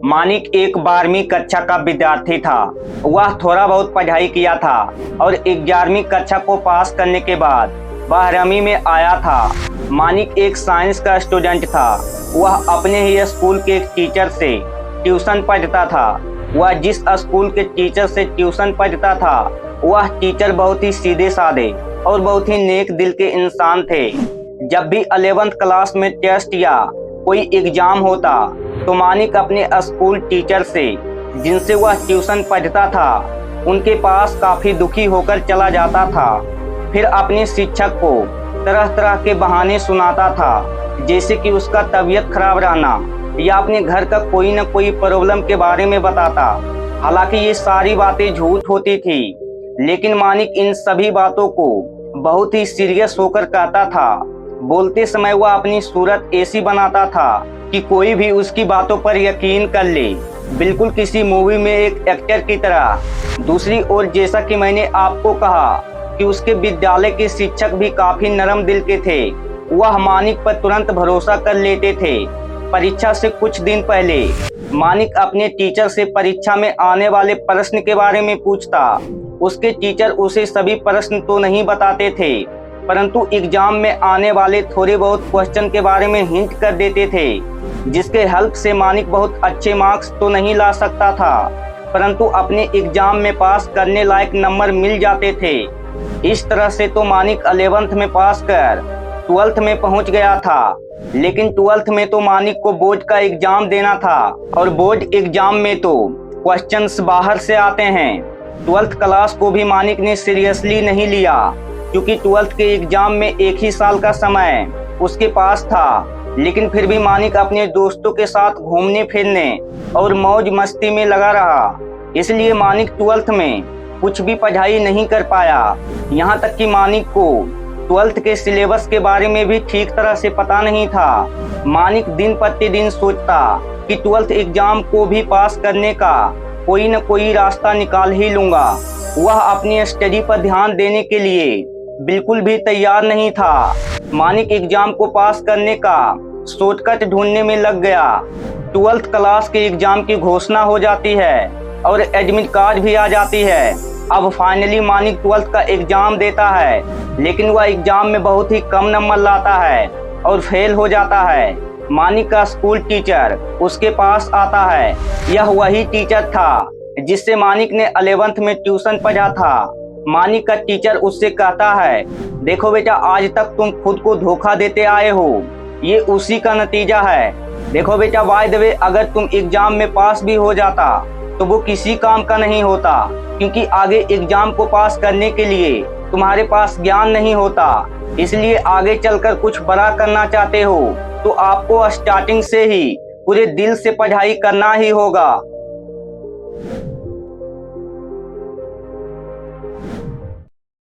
मानिक एक 12वीं कक्षा का विद्यार्थी था। वह थोड़ा बहुत पढ़ाई किया था और 11वीं कक्षा को पास करने के बाद 12वीं में आया था। मानिक एक साइंस का स्टूडेंट था। वह अपने ही स्कूल के एक टीचर से ट्यूशन पढ़ता था। वह जिस स्कूल के टीचर से ट्यूशन पढ़ता था वह टीचर बहुत ही सीधे साधे और बहुत ही नेक दिल के इंसान थे। जब भी 11वीं क्लास में टेस्ट या कोई एग्जाम होता तो मानिक अपने स्कूल टीचर से जिनसे वह ट्यूशन पढ़ता था उनके पास काफ़ी दुखी होकर चला जाता था। फिर अपने शिक्षक को तरह तरह के बहाने सुनाता था, जैसे कि उसका तबीयत खराब रहना या अपने घर का कोई न कोई प्रॉब्लम के बारे में बताता। हालांकि ये सारी बातें झूठ होती थी, लेकिन मानिक इन सभी बातों को बहुत ही सीरियस होकर कहता था। बोलते समय वह अपनी सूरत ऐसी बनाता था कि कोई भी उसकी बातों पर यकीन कर ले, बिल्कुल किसी मूवी में एक एक्टर की तरह। दूसरी ओर जैसा कि मैंने आपको कहा कि उसके विद्यालय के शिक्षक भी काफी नरम दिल के थे। वह मानिक पर तुरंत भरोसा कर लेते थे। परीक्षा से कुछ दिन पहले मानिक अपने टीचर से परीक्षा में आने वाले प्रश्न के बारे में पूछता। उसके टीचर उसे सभी प्रश्न तो नहीं बताते थे, परंतु एग्जाम में आने वाले थोड़े बहुत क्वेश्चन के बारे में हिंट कर देते थे, जिसके हेल्प से मानिक बहुत अच्छे मार्क्स तो नहीं ला सकता था, परंतु अपने एग्जाम में पास करने लायक नंबर मिल जाते थे। इस तरह से तो मानिक 11वीं में पास कर 12th में पहुंच गया था। लेकिन 12th में तो मानिक को बोर्ड का एग्जाम देना था और बोर्ड एग्जाम में तो क्वेश्चंस बाहर से आते हैं। 12th क्लास को भी मानिक ने सीरियसली नहीं लिया, क्योंकि 12th के एग्जाम में एक ही साल का समय उसके पास था। लेकिन फिर भी मानिक अपने दोस्तों के साथ घूमने फिरने और मौज मस्ती में लगा रहा। इसलिए मानिक 12th में कुछ भी पढ़ाई नहीं कर पाया। यहाँ तक कि मानिक को 12th के सिलेबस के बारे में भी ठीक तरह से पता नहीं था। मानिक दिन प्रतिदिन सोचता कि 12th एग्जाम को भी पास करने का कोई न कोई रास्ता निकाल ही लूंगा। वह अपनी स्टडी पर ध्यान देने के लिए बिल्कुल भी तैयार नहीं था। मानिक एग्जाम को पास करने का शॉर्टकट ढूंढने में लग गया। 12th क्लास के एग्जाम की घोषणा हो जाती है और एडमिट कार्ड भी आ जाती है। अब फाइनली मानिक 12th का एग्जाम देता है, लेकिन वह एग्जाम में बहुत ही कम नंबर लाता है और फेल हो जाता है। मानिक का स्कूल टीचर उसके पास आता है। यह वही टीचर था जिससे मानिक ने 11th में ट्यूशन पढ़ा था। मानिक का टीचर उससे कहता है, देखो बेटा, आज तक तुम खुद को धोखा देते आए हो, ये उसी का नतीजा है। देखो बेटा, बाय द वे, अगर तुम एग्जाम में पास भी हो जाता तो वो किसी काम का नहीं होता, क्योंकि आगे एग्जाम को पास करने के लिए तुम्हारे पास ज्ञान नहीं होता। इसलिए आगे चलकर कुछ बड़ा करना चाहते हो तो आपको स्टार्टिंग से ही पूरे दिल से पढ़ाई करना ही होगा।